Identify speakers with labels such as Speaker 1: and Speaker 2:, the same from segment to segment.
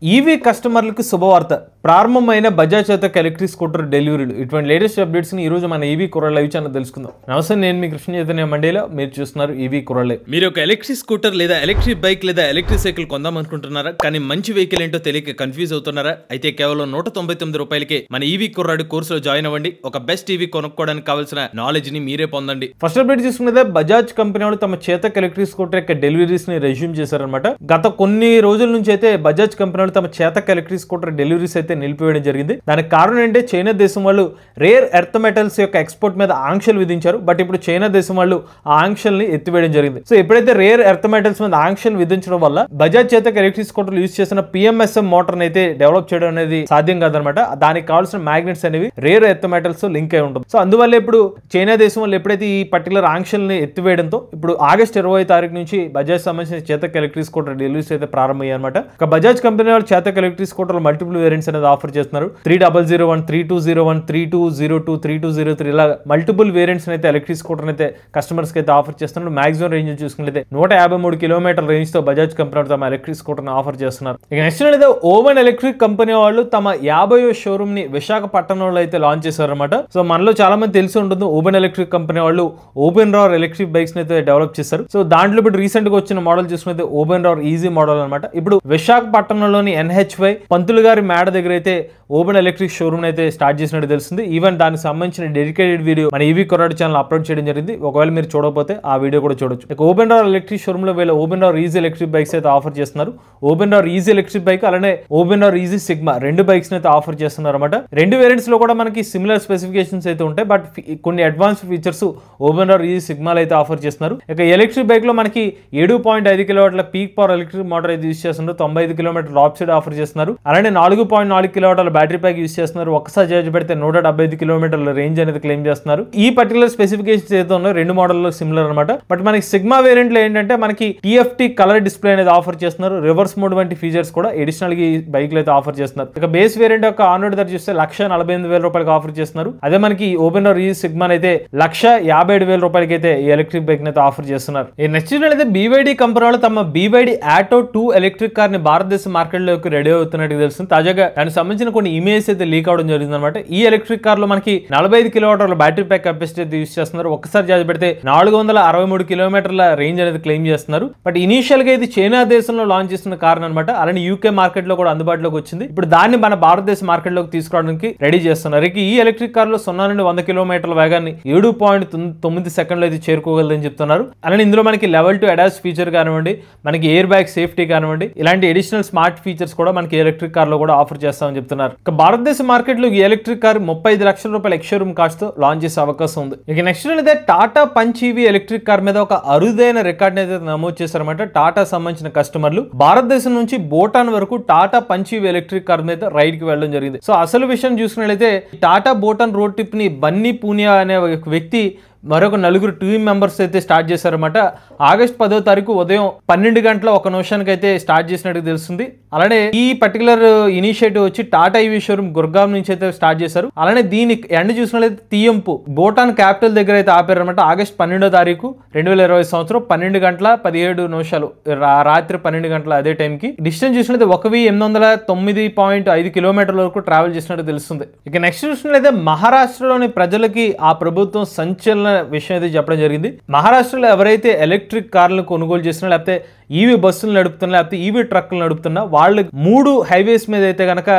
Speaker 1: EV కస్టమర్లకు శుభవార్త ప్రారంభమైన బజాజ్ చేతక్ ఎలక్ట్రిక్ స్కూటర్ డెలివరీలు ఇటువంటి లేటెస్ట్ అప్డేట్స్ ని ఈ రోజు మన ఈవీ కుర్రాళ్ళ లైవ్ ఛానల్ తెలుసుకుందాం. నమస్తే, నేను మీ కృష్ణ చైతన్య మండేలో, మీరు చూస్తున్నారు ఈవీ కుర్రాళ్ళ. మీరు ఒక ఎలక్ట్రిక్ స్కూటర్ లేదా ఎలక్ట్రిక్ బైక్ లేదా ఎలక్ట్రిక్ సైకిల్ కొందాం అనుకుంటున్నారా? కానీ మంచి వెహికల్ ఏంటో తెలియక కన్ఫ్యూజ్ అవుతున్నారా? అయితే కేవలం 199 రూపాయలకే మన ఈవీ కుర్రాడు కోర్సులో జాయిన్ అవ్వండి. ఒక బెస్ట్ ఈవీ కొనుక్కోవడానికి కావాల్సిన నాలెడ్జ్ ని మీరే పొందండి. ఫస్ట్ అప్డేట్ చూసుకున్నదే బజాజ్ కంపెనీ వాళ్ళు తమ చేతక్ ఎలక్ట్రిక్ స్కూటర్ యొక్క డెలివరీస్ ని రెజ్యూమ్ చేశారనమాట. గత కొన్ని రోజుల నుంచి అయితే బజాజ్ కంపెనీ వాళ్ళు తమ చేతక్ ఎలక్ట్రిక్ స్కూటర్ డెలివరీస్ అయితే నిలిపివేయడం జరిగింది. దానికి కారణం ఏంటంటే చైనా దేశం వాళ్ళు రేర్ ఎర్త్ మెటల్స్ యొక్క ఎక్స్పోర్ట్ మీద ఆంక్షలు విధించారు. బట్ ఇప్పుడు చైనా దేశం వాళ్ళు ఆ ఆంక్షల్ని ఎత్తివేయడం జరిగింది. సో ఎప్పుడైతే రేర్ ఎర్త్ మెటల్స్ మీద ఆంక్షలు విధించడం వల్ల బజాజ్ చేతక్ ఎలక్ట్రిక్ స్కూటర్లు యూజ్ చేసిన PMSM మోటార్ అయితే డెవలప్ చేయడం అనేది సాధ్యం కాదనమాట. దానికి కావాల్సిన మ్యాగ్నెట్స్ అనేవి రేర్ ఎర్త్ మెటల్స్ లింక్ అయి ఉంటుంది. సో అందువల్ల ఇప్పుడు చైనా దేశం వాళ్ళు ఎప్పుడైతే ఈ పర్టికులర్ ఆంక్షల్ని ఎత్తివేయడంతో ఇప్పుడు ఆగస్ట్ 20 తారీఖు నుంచి బజాజ్ సంబంధించిన చేతక్ ఎలక్ట్రిక్ స్కూటర్ డెలివరీస్ అయితే ప్రారంభమయ్యాయి అనమాట. బజాజ్ కంపెనీ వాళ్ళు Chetak electric scooter multiple variants అనేది ఆఫర్ చేస్తున్నారు. 3001, 3201, 3202, 3203 ఇలా మల్టిపుల్ వేరియంట్స్ అయితే ఎలక్ట్రిక్ స్కూటర్ అయితే కస్టమర్స్ కి అయితే ఆఫర్ చేస్తున్నారు. మాక్సిమం రేంజ్ చూసుకుంటే 153 కిలోమీటర్ రేంజ్ తో బజాజ్ కంపెనీ తమ ఎలక్ట్రిక్ స్కూటర్ ఆఫర్ చేస్తున్నారు. ఇక నెక్స్ట్ అయితే ఓవెన్ ఎలక్ట్రిక్ కంపెనీ వాళ్ళు తమ 50వ షోరూమ్ ని విశాఖపట్నంలో అయితే లాంచ్ చేశారన్నమాట. సో మనలో చాలా మంది తెలిసి ఉంటుంది, ఓవెన్ ఎలక్ట్రిక్ కంపెనీ వాళ్ళు ఓపెన్ రార్ ఎలక్ట్రిక్ బైక్స్ అయితే డెవలప్ చేశారు. సో దాంట్లో ఇప్పుడు రీసెంట్ గా వచ్చిన మోడల్ చూసుకుంటే ఓపెన్ రార్ ఈజీ మోడల్ అనమాట. ఇప్పుడు విశాఖపట్నంలోని NH5 పంతులు గారి మేడ దగ్గర అయితే ఓపెన్ ఎలక్ట్రిక్ షోరూమ్ అయితే స్టార్ట్ చేసినట్టు తెలుస్తుంది. ఈవెన్ దానికి సంబంధించిన డెడికేటెడ్ వీడియో మన ఈవీ కుర్రాడు ఛానల్ అప్లోడ్ చేయడం జరిగింది. ఒకవేళ మీరు చూడకపోతే ఆ వీడియో కూడా చూడొచ్చు. ఇక ఓపెన్ రార్ ఎలక్ట్రిక్ షోరూమ్ లో వీళ్ళు open RAR easy electric bikes అయితే ఆఫర్ చేస్తున్నారు. Open RAR easy electric bike అలానే ఓపెన్ రార్ ఈజీ సిగ్మా రెండు బైక్స్ అయితే ఆఫర్ చేస్తున్నారు అనమాట. రెండు వేరియంట్స్ లో కూడా మనకి సిమిలర్ స్పెసిఫికేషన్స్ అయితే ఉంటాయి. బట్ కొన్ని advance features open RAR easy సిగ్మాలు అయితే ఆఫర్ చేస్తున్నారు. ఇక ఎలక్ట్రిక్ బైక్ లో మనకి 7.5 కిలోవాట్ల పీక్ పవర్ ఎలక్ట్రిక్ మోటార్ అయితే యూజ్ చేస్తున్నారు. 95 కిలోమీటర్ టాప్ స్పీడ్ ఆఫర్ చేస్తున్నారు. అలానే 4.4 కిలోవాట్ల బ్యాటరీ ప్యాక్ యూజ్ చేస్తున్నారు. ఒక్కసారి చార్జ్ పెడితే 175 కిలోమీటర్ల రేంజ్ అనేది క్లెయిమ్ చేస్తున్నారు. ఈ పర్టికులర్ స్పెసిఫికేషన్స్ అయితే ఉన్నాయి, రెండు మోడల్లో సిమిలర్ అనమాట. బట్ మనకి సిగ్మా వేరియంట్ లో ఏంటంటే మనకి TFT కలర్ డిస్ప్లే అనేది ఆఫర్ చేస్తున్నారు. రివర్స్ మోడ్ వంటి ఫీచర్స్ కూడా అడిషనల్ గా ఈ బైక్ లో అయితే ఆఫర్ చేస్తున్నారు. ఇక బేస్ వేరియంట్ యొక్క ఆన్ రోడ్ ధర చూస్తే 1,48,000 రూపాయలకి ఆఫర్ చేస్తున్నారు. అదే మనకి ఓపెన్ రార్ ఈ సిగ్మా అయితే 1,57,000 రూపాయలకి అయితే ఈ ఎలక్ట్రిక్ బైక్ అయితే ఆఫర్ చేస్తున్నారు. ఈ నెక్స్ట్ అయితే BYD కంపెనీ వాళ్ళు తమ BYD ఆటో 2 ఎలక్ట్రిక్ కార్ ని భారతదేశ మార్కెట్ లోకి రెడీ అవుతున్నట్టు తెలుస్తుంది. తాజాగా దానికి సంబంధించిన కొన్ని ఇమేజెస్ అయితే లీక్ అవడం జరిగింది అనమాట. ఈ ఎలక్ట్రిక్ కార్ లో మనకి 45 కిలోవాట్ల బ్యాటరీ ప్యాక్ కెపాసిటీ అయితే యూజ్ చేస్తున్నారు. ఒక్కసారి చార్జ్ పెడితే 463 కిలోమీటర్ల రేంజ్ అనేది క్లెయిమ్ చేస్తున్నారు. బట్ ఇనీషియల్ గా ఇది చైనా దేశంలో లాంచ్ చేస్తున్న కార్ అనమాట. అలానే UK మార్కెట్ లో కూడా అందుబాటులోకి వచ్చింది. ఇప్పుడు దాన్ని మన భారతదేశ మార్కెట్ లోకి తీసుకోవడానికి రెడీ చేస్తున్నారు. ఈ ఎలక్ట్రిక్ కార్ లో 0 నుండి 100 కిలోమీటర్ల వేగాన్ని 7.9 సెకండ్లు అయితే చేరుకోగలదని చెప్తున్నారు. అలానే ఇందులో మనకి లెవెల్ 2 అడాస్ ఫీచర్ కానివ్వండి, మనకి ఎయిర్ బ్యాగ్ సేఫ్టీ కానివ్వండి, ఇలాంటి అడిషనల్ స్మార్ట్ ఫీచర్స్ కూడా మనకి ఎలక్ట్రిక్ కార్ లో కూడా ఆఫర్ చేస్తామని చెప్తున్నారు. ఇక భారతదేశ మార్కెట్ లో ఈ ఎలక్ట్రిక్ కార్ 35 లక్షల రూపాయల ఎక్స్-షోరూమ్ కాస్ట్ తో లాంచ్ చేసే అవకాశం ఉంది. ఇక నెక్స్ట్ అయితే Tata punch EV electric car మీద ఒక అరుదైన రికార్డ్ అయితే నమోదు చేశారన్నమాట. టాటా సంబంధించిన కస్టమర్లు భారతదేశం నుంచి భూటాన్ వరకు Tata punch EV electric car మీద రైడ్ కి వెళ్ళడం జరిగింది. సో అసలు విషయం చూసుకున్నట్లయితే టాటా భూటాన్ రోడ్ ట్రిప్ ని బన్నీ పూనియా అనే ఒక వ్యక్తి మరొక 4 టీమ్ మెంబర్స్ అయితే స్టార్ట్ చేశారన్నమాట. ఆగస్ట్ 10వ తారీఖు ఉదయం 12 గంటల 1 నిమిషానికి అయితే స్టార్ట్ చేసినట్టు తెలుస్తుంది. అలానే ఈ పర్టికులర్ ఇనిషియేటివ్ వచ్చి టాటా ఈవీ షోరూమ్ గుర్గాం నుంచి అయితే స్టార్ట్ చేశారు. అలానే దీని ఎండ్ చూసినట్లయితే తీయంపు భూటాన్ క్యాపిటల్ దగ్గర అయితే ఆపారన్నమాట. ఆగస్ట్ 12వ తారీఖు 2020 సంవత్సరం 12 గంటల 17 నిమిషాలు రాత్రి 12 గంటల అదే టైంకి డిస్టెన్స్ చూసినట్లయితే 1,809.5 కిలోమీటర్ల వరకు ట్రావెల్ చేసినట్టు తెలుస్తుంది. ఇక నెక్స్ట్ చూసినట్లయితే మహారాష్ట్రలోని ప్రజలకి ఆ ప్రభుత్వం సంచలన విషయం అయితే చెప్పడం జరిగింది. మహారాష్ట్రలో ఎవరైతే ఎలక్ట్రిక్ కార్లను కొనుగోలు చేసినా, లేకపోతే ఈవీ బస్సులు నడుపుతున్నా, లేకపోతే ఈవీ ట్రక్కులు నడుపుతున్నా, వాళ్ళు 3 హైవేస్ మీద అయితే కనుక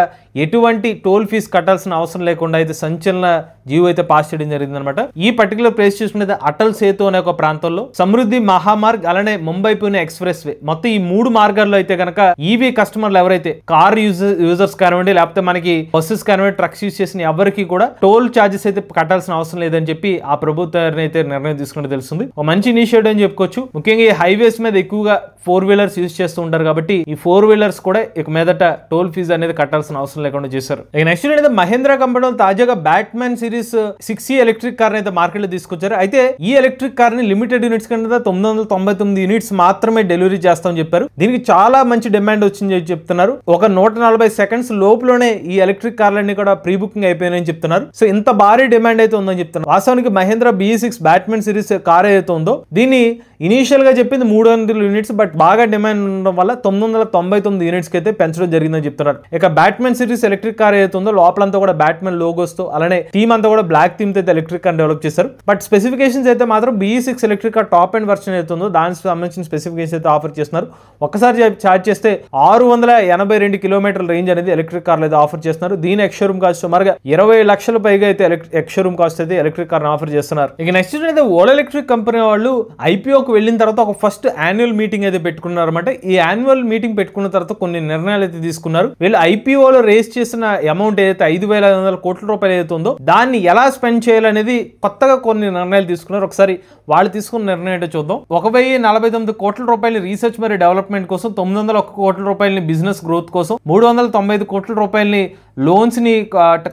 Speaker 1: ఎటువంటి టోల్ ఫీజు కట్టాల్సిన అవసరం లేకుండా అయితే సంచలన జీవో అయితే పాస్ చేయడం జరిగింది అనమాట. ఈ పర్టికులర్ ప్లేస్ చూసుకుంటే అటల్ సేతు అనే ఒక ప్రాంతంలో సమృద్ధి మహామార్గ్ అలానే ముంబై పూణే ఎక్స్ప్రెస్ వే మొత్తం ఈ 3 మార్గాల్లో అయితే కనుక ఈవీ కస్టమర్లు ఎవరైతే కార్ యూజర్స్ కానివ్వండి, లేకపోతే మనకి బస్సెస్ కానివ్వండి, ట్రక్స్ యూజ్ చేసిన ఎవరికి కూడా టోల్ చార్జెస్ అయితే కట్టాల్సిన అవసరం లేదని చెప్పి ఆ ప్రభుత్వం అయితే నిర్ణయం తీసుకుంటే తెలుస్తుంది. ఒక మంచి ఇనిషియేటివ్ అని చెప్పుకోవచ్చు. ముఖ్యంగా ఈ హైవేస్ మీద ఎక్కువగా 4 వీలర్స్ యూజ్ చేస్తూ ఉంటారు కాబట్టి ఈ 4 వీలర్స్ కూడా ఇక మీదట టోల్ ఫీజు అనేది కట్టాల్సిన అవసరం లేకుండా చేశారు. ఇక నెక్స్ట్ అయితే మహేంద్ర కంపెనీ తాజాగా batsmen series 6E electric car అయితే మార్కెట్ లో తీసుకొచ్చారు. అయితే ఈ ఎలక్ట్రిక్ కార్ ని లిమిటెడ్ యూనిట్స్ కింద 999 యూనిట్స్ మాత్రమే డెలివరీ చేస్తామని చెప్పారు. దీనికి చాలా మంచి డిమాండ్ వచ్చింది చెప్తున్నారు. ఒక 140 సెకండ్స్ లోపులోనే ఈ ఎలక్ట్రిక్ కార్లన్నీ కూడా ప్రీ బుకింగ్ అయిపోయినాయని చెప్తున్నారు. సో ఇంత భారీ డిమాండ్ అయితే ఉందని చెప్తున్నారు. వాస్తవానికి Mahindra BE6 batsmen series car ఏదైతే ఉందో దీన్ని ఇనీషియల్ గా చెప్పింది 300 యూనిట్స్, బట్ బాగా డిమాండ్ ఉండడం వల్ల 999 యూనిట్స్ కి అయితే పెంచడం జరిగిందని చెప్తున్నారు. ఇక బ్యాట్మెన్ సిరీస్ ఎలక్ట్రిక్ కార్ ఏదైతే ఉందో లోపలంతా కూడా బ్యాట్మెన్ లోగోస్ తో, అలానే థీమ్ అంతా కూడా బ్లాక్ థీమ్ తో అయితే ఎలక్ట్రిక్ కార్ డెవలప్ చేశారు. బట్ స్పెసిఫికేషన్స్ అయితే మాత్రం BE6 electric car top end version అయితే ఉందో దానికి సంబంధించిన స్పెసిఫికేషన్ అయితే ఆఫర్ చేస్తున్నారు. ఒక్కసారి ఛార్జ్ చేస్తే 682 కిలోమీటర్ల రేంజ్ అనేది ఎలక్ట్రిక్ కార్లు అయితే ఆఫర్ చేస్తున్నారు. దీని ఎక్స్షోరూమ్ కాస్ట్ సుమారుగా 20 లక్షల పైగా అయితే ఎక్స్షోరూమ్ కాస్ట్ అయితే ఎలక్ట్రిక్ కార్ ఆఫర్ చేస్తున్నారు. ఇక నెక్స్ట్ అయితే ఓలా ఎలక్ట్రిక్ కంపెనీ వాళ్ళు IPOకి వెళ్ళిన తర్వాత ఒక ఫస్ట్ యాన్యువల్ మీటింగ్ అయితే పెట్టుకున్నారు అనమాట. ఈ యాన్యువల్ మీటింగ్ పెట్టుకున్న తర్వాత కొన్ని నిర్ణయాలు అయితే తీసుకున్నారు. వీళ్ళు IPOలో రేస్ చేసిన అమౌంట్ ఏదైతే 5,500 కోట్ల రూపాయలు ఏదైతే ఉందో దాన్ని ఎలా స్పెండ్ చేయాలనేది కొత్తగా కొన్ని నిర్ణయాలు తీసుకున్నారు. ఒకసారి వాళ్ళు తీసుకున్న నిర్ణయం ఏంటో చూద్దాం. 1,049 కోట్ల రూపాయలు రీసెర్చ్ మరియు డెవలప్మెంట్ కోసం, 901 కోట్ల రూపాయలని బిజినెస్ గ్రోత్ కోసం, 395 కోట్ల రూపాయలని లోన్స్ ని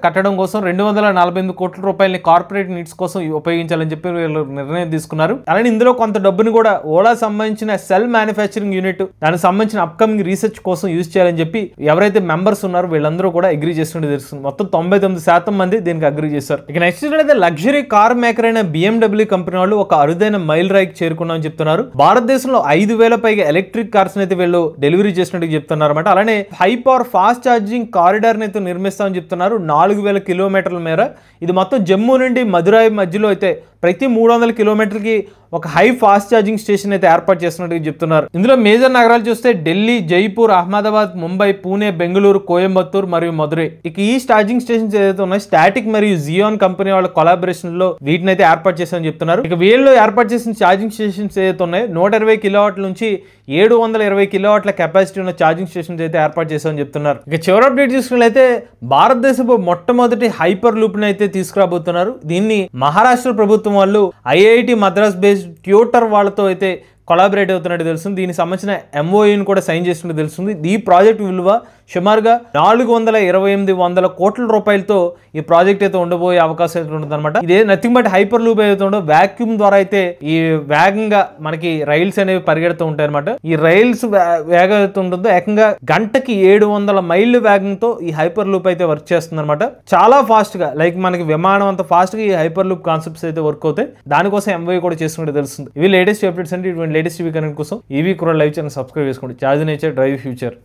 Speaker 1: కట్టడం కోసం, 248 కోట్ల రూపాయలని కార్పొరేట్ నీడ్స్ కోసం ఉపయోగించాలని చెప్పి వీళ్ళు నిర్ణయం తీసుకున్నారు. అలానే ఇందులో కొంత డబ్బుని కూడా ఓలా సంబంధించిన సెల్ మ్యానుఫ్యాక్చరింగ్ యూనిట్ దానికి సంబంధించిన అప్కమింగ్ రీసెర్చ్ కోసం యూజ్ చేయాలని చెప్పి ఎవరైతే మెంబర్స్ ఉన్నారో వీళ్ళందరూ కూడా అగ్రీ చేస్తున్నట్టు తెలుస్తుంది. మొత్తం 99% మంది దీనికి అగ్రీ చేశారు. ఇక నెక్స్ట్ అయితే లగ్జరీ కార్ మేకర్ అయిన BMW కంపెనీ వాళ్ళు ఒక అరుదైన మైల్ రాయికి చేరుకున్నామని చెప్తున్నారు. భారతదేశంలో 5,000 పైగా ఎలక్ట్రిక్ కార్స్ అయితే వీళ్ళు డెలివరీ చేసినట్టు చెప్తున్నారు అనమాట. అలానే high power fast charging corridor అయితే నిర్మిస్తామని చెప్తున్నారు 4,000 కిలోమీటర్ల మేర. ఇది మొత్తం జమ్మూ నుండి మదురై మధ్యలో అయితే ప్రతి 300 కిలోమీటర్లకి ఒక హై ఫాస్ట్ ఛార్జింగ్ స్టేషన్ అయితే ఏర్పాటు చేస్తున్నట్టు చెప్తున్నారు. ఇందులో మేజర్ నగరాలు చూస్తే ఢిల్లీ, జైపూర్, అహ్మదాబాద్, ముంబై, పూణే, బెంగళూరు, కోయంబత్తూర్ మరియు మదురై. ఇక ఈ ఛార్జింగ్ స్టేషన్స్ ఏదైతే ఉన్నాయి స్టాటిక్ మరియు జియోన్ కంపెనీ వాళ్ళ కొలాబరేషన్ లో వీటిని అయితే ఏర్పాటు చేశామని చెప్తున్నారు. ఇక వీళ్ళు ఏర్పాటు చేసిన ఛార్జింగ్ స్టేషన్స్ ఏదైతే ఉన్నాయి 120 కిలోవాట్ల నుంచి 720 కిలోవాట్ల కెపాసిటీ ఉన్న ఛార్జింగ్ స్టేషన్స్ అయితే ఏర్పాటు చేశామని చెప్తున్నారు. ఇక చివరి అప్డేట్ చూసుకున్నట్లయితే భారతదేశపు మొట్టమొదటి హైపర్ లూప్ ని అయితే తీసుకురాబోతున్నారు. దీన్ని మహారాష్ట్ర ప్రభుత్వం వాళ్ళు IIT మద్రాస్ బేస్డ్ ట్యూటర్ వాళ్ళతో అయితే కొలాబరేట్ అవుతున్నట్టు తెలుస్తుంది. దీనికి సంబంధించిన MOUని కూడా సైన్ చేసినట్టు తెలుస్తుంది. ఈ ప్రాజెక్ట్ విలువ సుమారుగా 428 కోట్ల రూపాయలతో ఈ ప్రాజెక్ట్ అయితే ఉండబోయే అవకాశం అయితే ఉంటుంది అనమాట. ఇదే నథింగ్ బట్ హైపర్ లూప్ ఏదైతే ఉండో వ్యాక్యూమ్ ద్వారా అయితే ఈ వేగంగా మనకి రైల్స్ అనేవి పరిగెడుతూ ఉంటాయి అనమాట. ఈ రైల్స్ వేగం అయితే ఉంటుందో ఏకంగా గంటకి 700 మైళ్ళు వేగంతో ఈ హైపర్ లూప్ అయితే వర్క్ చేస్తుంది అనమాట. చాలా ఫాస్ట్ గా, లైక్ మనకి విమానం అంత ఫాస్ట్ గా ఈ హైపర్ లూప్ కాన్సెప్ట్స్ అయితే వర్క్ అవుతాయి. దానికోసం MOU కూడా చేస్తున్నట్టు తెలుస్తుంది. ఇవి లేటెస్ట్ అప్డేట్స్ అంటే ఇటువంటి లేటెస్ట్ టీవీ కనెక్ట్ కోసం ఈవీ కుర్రాళ్ళు లైవ్ ఛానల్ సబ్స్క్రైబ్ చేసుకోండి. Charge nature drive future.